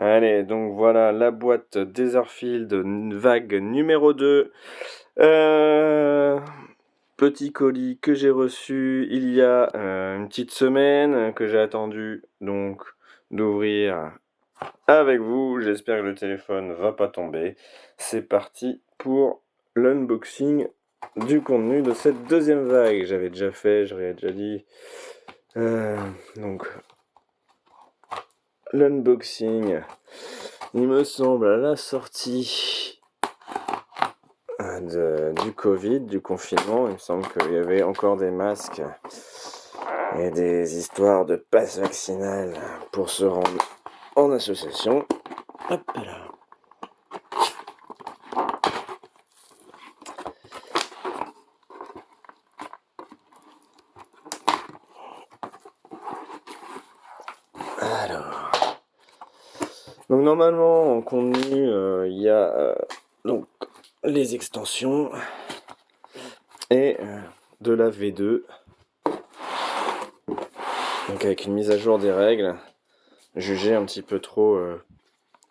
Allez, donc voilà la boîte Netherfield vague numéro 2. Petit colis que j'ai reçu il y a une petite semaine, que j'ai attendu donc d'ouvrir avec vous. J'espère que le téléphone va pas tomber. C'est parti pour l'unboxing du contenu de cette deuxième vague. J'avais déjà fait, j'aurais déjà dit. Donc l'unboxing, il me semble, à la sortie du Covid, du confinement, il me semble qu'il y avait encore des masques et des histoires de passe vaccinal pour se rendre en association. Hop là. Alors, donc normalement en contenu, il y a donc les extensions et de la V2. Donc avec une mise à jour des règles, jugée un petit peu trop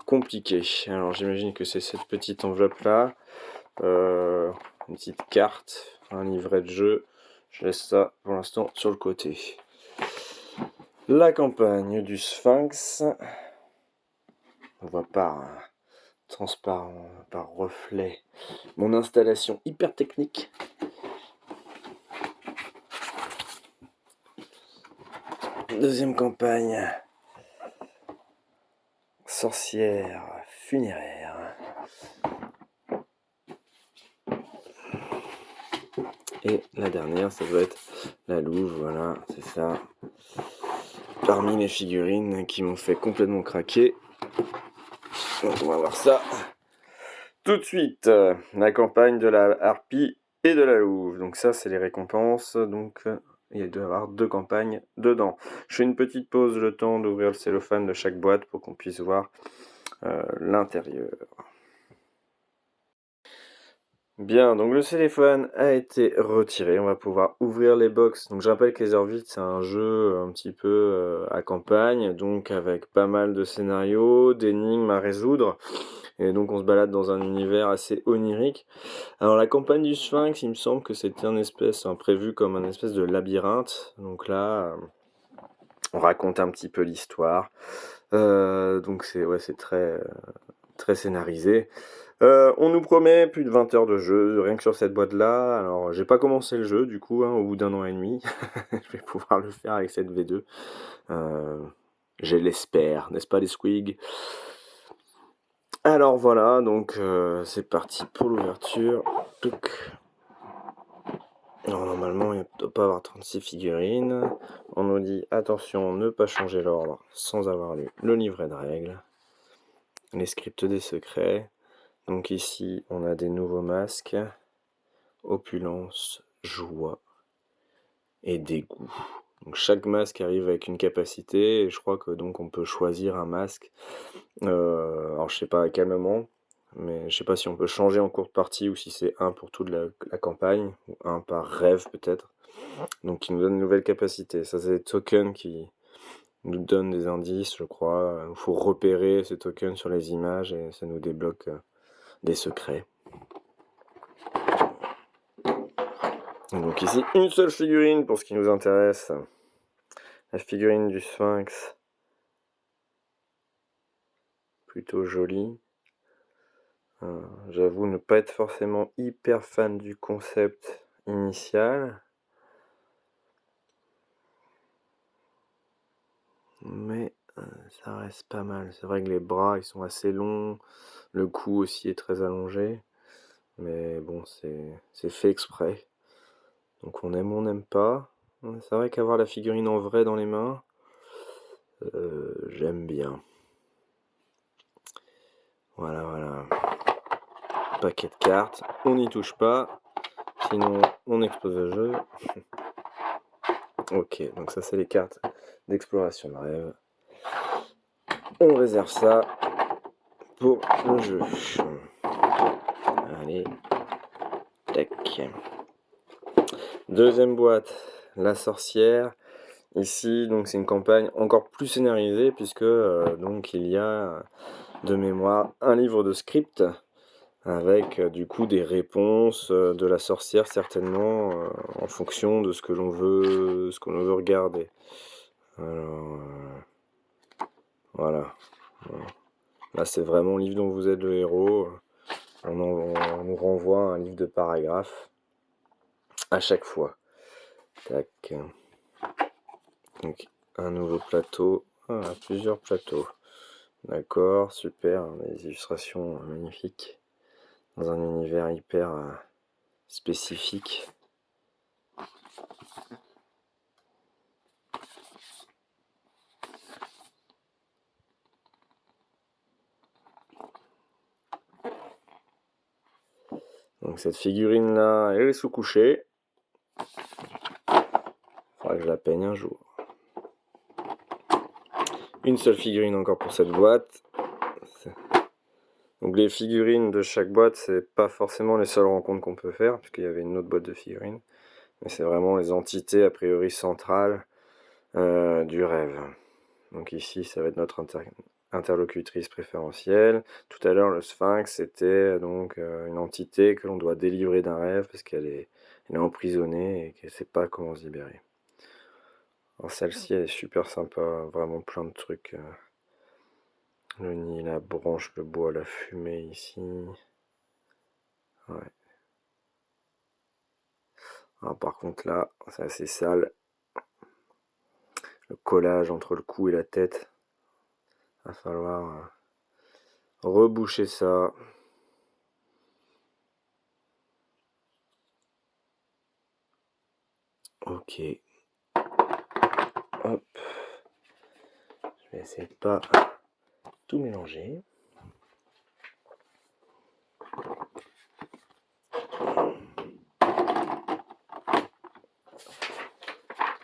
compliquée. Alors j'imagine que c'est cette petite enveloppe là, une petite carte, un livret de jeu. Je laisse ça pour l'instant sur le côté. La campagne du Sphinx. On voit par transparent, par reflet, mon installation hyper technique. Deuxième campagne, sorcière funéraire. Et la dernière, ça doit être la louve, voilà, c'est ça. Parmi les figurines qui m'ont fait complètement craquer. Donc on va voir ça tout de suite. La campagne de la harpie et de la louve. Donc ça, c'est les récompenses. Donc il doit y avoir 2 campagnes dedans. Je fais une petite pause, le temps d'ouvrir le cellophane de chaque boîte pour qu'on puisse voir l'intérieur. Bien, donc le téléphone a été retiré, on va pouvoir ouvrir les box. Donc je rappelle qu'Etherfield, c'est un jeu un petit peu à campagne, donc avec pas mal de scénarios, d'énigmes à résoudre. Et donc on se balade dans un univers assez onirique. Alors la campagne du Sphinx, il me semble que c'était prévu comme un espèce de labyrinthe. Donc là, on raconte un petit peu l'histoire. Donc c'est très scénarisé. On nous promet plus de 20 heures de jeu, rien que sur cette boîte-là. Alors, j'ai pas commencé le jeu, du coup, au bout d'1 an et demi. Je vais pouvoir le faire avec cette V2. Je l'espère, n'est-ce pas les squigs? Alors voilà, donc c'est parti pour l'ouverture. Alors, normalement, il ne doit pas avoir 36 figurines. On nous dit, attention, ne pas changer l'ordre sans avoir lu le livret de règles. Les scripts des secrets. Donc ici, on a des nouveaux masques. Opulence, joie et dégoût. Donc chaque masque arrive avec une capacité et je crois que donc on peut choisir un masque. Alors je sais pas à quel moment, mais je sais pas si on peut changer en cours de partie ou si c'est un pour toute la campagne ou un par rêve peut-être. Donc qui nous donne une nouvelle capacité. Ça c'est des tokens qui nous donnent des indices, je crois. Il faut repérer ces tokens sur les images et ça nous débloque des secrets. Donc ici, une seule figurine pour ce qui nous intéresse. La figurine du Sphinx. Plutôt jolie. J'avoue ne pas être forcément hyper fan du concept initial. Mais ça reste pas mal. C'est vrai que les bras ils sont assez longs. Le cou aussi est très allongé. Mais bon, c'est fait exprès. Donc on aime ou on n'aime pas. C'est vrai qu'avoir la figurine en vrai dans les mains, j'aime bien. Voilà. Paquet de cartes, on n'y touche pas, sinon on explose le jeu. Ok, donc ça c'est les cartes d'exploration de rêve. On réserve ça pour le jeu. Allez, tac. Deuxième boîte, la sorcière. Ici, donc c'est une campagne encore plus scénarisée puisque donc il y a de mémoire un livre de script avec du coup des réponses de la sorcière certainement en fonction de ce que l'on veut regarder. Alors, voilà. Là, c'est vraiment le livre dont vous êtes le héros. On nous renvoie un livre de paragraphes à chaque fois. Tac. Donc, un nouveau plateau. Ah, plusieurs plateaux. D'accord, super. Des illustrations magnifiques. Dans un univers hyper spécifique. Donc cette figurine là, elle est sous couchée. Faudra que je la peigne un jour. Une seule figurine encore pour cette boîte. Donc les figurines de chaque boîte, c'est pas forcément les seules rencontres qu'on peut faire, puisqu'il y avait une autre boîte de figurines. Mais c'est vraiment les entités a priori centrales du rêve. Donc ici, ça va être notre interlocutrice préférentielle. Tout à l'heure, le sphinx, c'était donc une entité que l'on doit délivrer d'un rêve parce qu'elle est emprisonnée et qu'elle ne sait pas comment se libérer. Alors celle-ci, elle est super sympa, vraiment plein de trucs. Le nid, la branche, le bois, la fumée ici. Ouais. Alors par contre là, c'est assez sale. Le collage entre le cou et la tête. Va falloir reboucher ça. Ok. Hop. Je vais essayer de pas tout mélanger.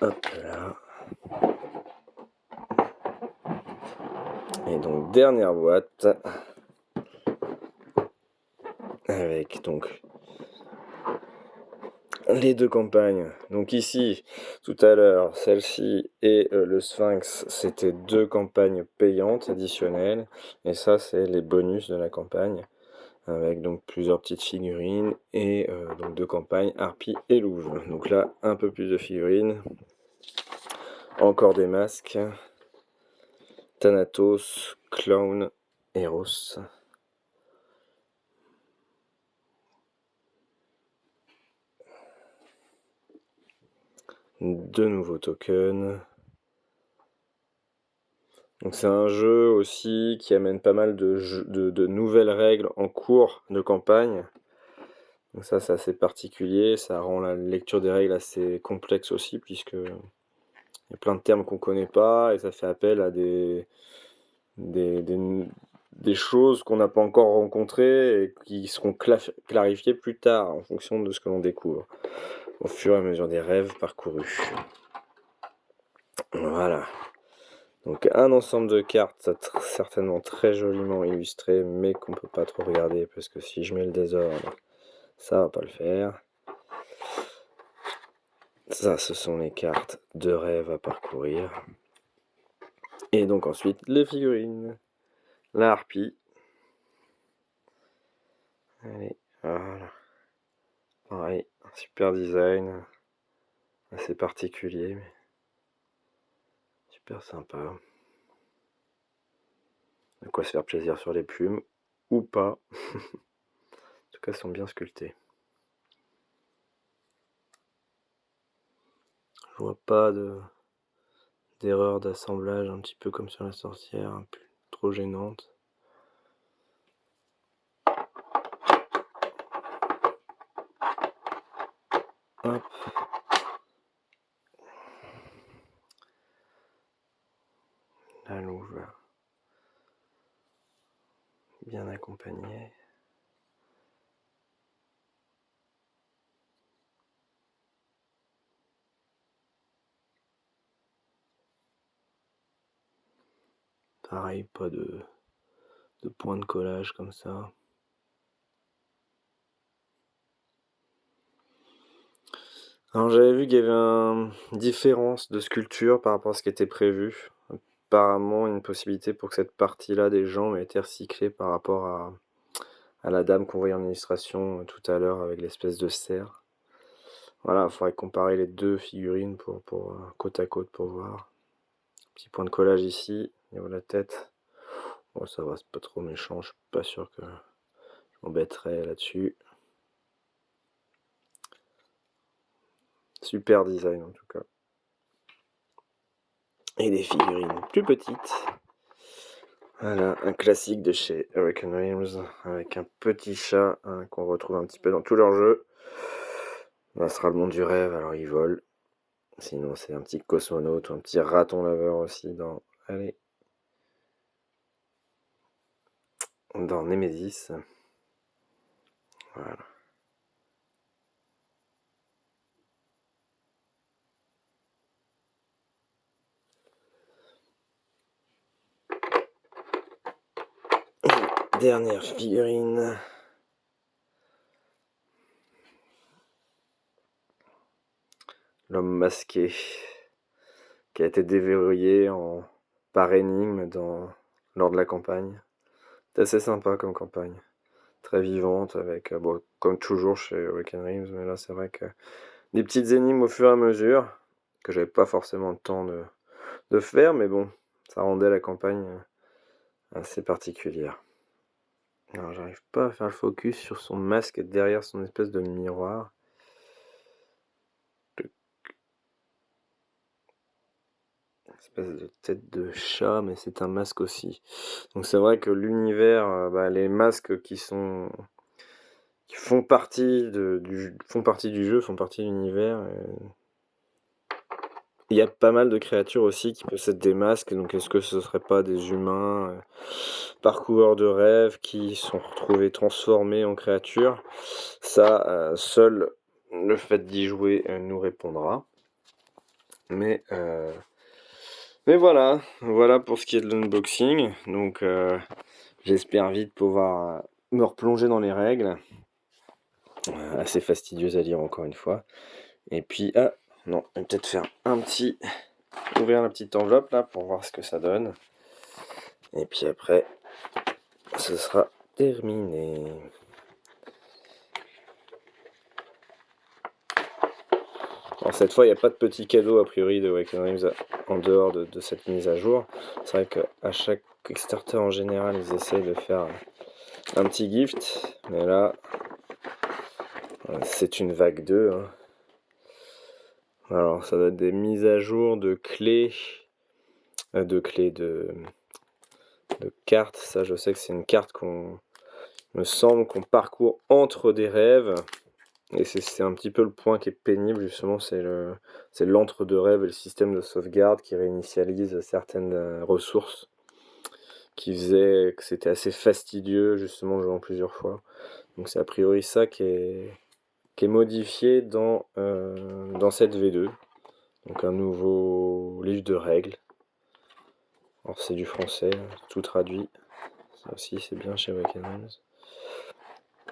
Hop là. Et donc dernière boîte. Avec donc les deux campagnes. Donc ici, tout à l'heure, celle-ci et le Sphinx, c'était deux campagnes payantes additionnelles. Et ça, c'est les bonus de la campagne. Avec donc plusieurs petites figurines et donc deux campagnes, Harpie et Louve. Donc là, un peu plus de figurines. Encore des masques. Thanatos, Clown, Eros. Deux nouveaux tokens. Donc c'est un jeu aussi qui amène pas mal de nouvelles règles en cours de campagne. Donc ça c'est assez particulier, ça rend la lecture des règles assez complexe aussi puisque il y a plein de termes qu'on connaît pas et ça fait appel à des choses qu'on n'a pas encore rencontrées et qui seront clarifiées plus tard en fonction de ce que l'on découvre au fur et à mesure des rêves parcourus. Voilà. Donc un ensemble de cartes certainement très joliment illustré mais qu'on peut pas trop regarder parce que si je mets le désordre ça va pas le faire. Ça ce sont les cartes de rêve à parcourir. Et donc ensuite les figurines. La harpie. Allez, voilà. Pareil, un super design. Assez particulier mais super sympa. De quoi se faire plaisir sur les plumes ou pas. En tout cas, elles sont bien sculptées. Je vois pas d'erreur d'assemblage, un petit peu comme sur la sorcière, trop gênante. Hop. La louve, bien accompagnée. Pareil, pas de point de collage comme ça. Alors j'avais vu qu'il y avait une différence de sculpture par rapport à ce qui était prévu. Apparemment, une possibilité pour que cette partie-là des jambes ait été recyclée par rapport à la dame qu'on voyait en illustration tout à l'heure avec l'espèce de cerf. Voilà, il faudrait comparer les deux figurines pour côte à côte pour voir. Petit point de collage ici, au niveau de la tête. Bon, ça va, c'est pas trop méchant, je suis pas sûr que je m'embêterai là-dessus. Super design en tout cas. Et des figurines plus petites. Voilà, un classique de chez Hurricane Realms avec un petit chat qu'on retrouve un petit peu dans tous leurs jeux. Là, ce sera le monde du rêve, alors il vole. Sinon, c'est un petit cosmonaute ou un petit raton laveur aussi dans Nemesis. Voilà. Dernière figurine. L'homme masqué qui a été déverrouillé par énigme lors de la campagne. C'est assez sympa comme campagne. Très vivante avec, bon, comme toujours chez Hurricane Realms, mais là c'est vrai que des petites énigmes au fur et à mesure que j'avais pas forcément le temps de faire, mais bon, ça rendait la campagne assez particulière. Alors j'arrive pas à faire le focus sur son masque derrière son espèce de miroir. Espèce de tête de chat, mais c'est un masque aussi. Donc c'est vrai que l'univers, les masques qui font partie font partie du jeu, font partie de l'univers. Il y a pas mal de créatures aussi qui possèdent des masques, donc est-ce que ce serait pas des humains parcoureurs de rêves qui sont retrouvés transformés en créatures? Ça, seul le fait d'y jouer nous répondra. Mais voilà pour ce qui est de l'unboxing. Donc j'espère vite pouvoir me replonger dans les règles. Assez fastidieuse à lire encore une fois. Et puis, non, je vais peut-être faire ouvrir la petite enveloppe là pour voir ce que ça donne. Et puis après, ce sera terminé. Alors cette fois, il n'y a pas de petit cadeau a priori de Awaken Realms en dehors de cette mise à jour. C'est vrai qu'à chaque Kickstarter en général, ils essayent de faire un petit gift. Mais là, c'est une vague 2. Hein. Alors ça doit être des mises à jour de clés, de cartes. Ça, je sais que c'est une carte me semble qu'on parcourt entre des rêves. Et c'est un petit peu le point qui est pénible, justement, c'est l'entre-deux rêves et le système de sauvegarde qui réinitialise certaines ressources, qui faisait que c'était assez fastidieux, justement, jouant plusieurs fois. Donc c'est a priori ça qui est modifié dans cette V2. Donc un nouveau livre de règles. Alors c'est du français, tout traduit. Ça aussi c'est bien chez Awaken Realms.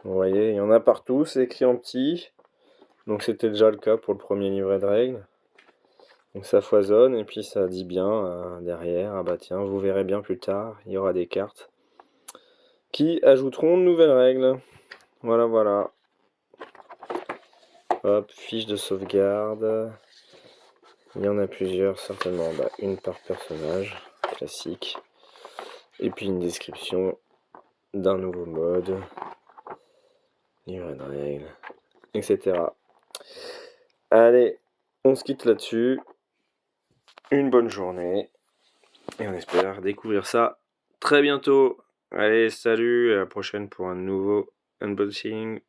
Vous voyez, il y en a partout, c'est écrit en petit. Donc c'était déjà le cas pour le premier livret de règles. Donc ça foisonne et puis ça dit bien derrière, ah bah tiens, vous verrez bien plus tard, il y aura des cartes qui ajouteront de nouvelles règles. Voilà. Hop, fiche de sauvegarde. Il y en a plusieurs, certainement. Une par personnage, classique. Et puis une description d'un nouveau mode, livret de règles, etc. Allez, on se quitte là-dessus. Une bonne journée. Et on espère découvrir ça très bientôt. Allez, salut, à la prochaine pour un nouveau unboxing.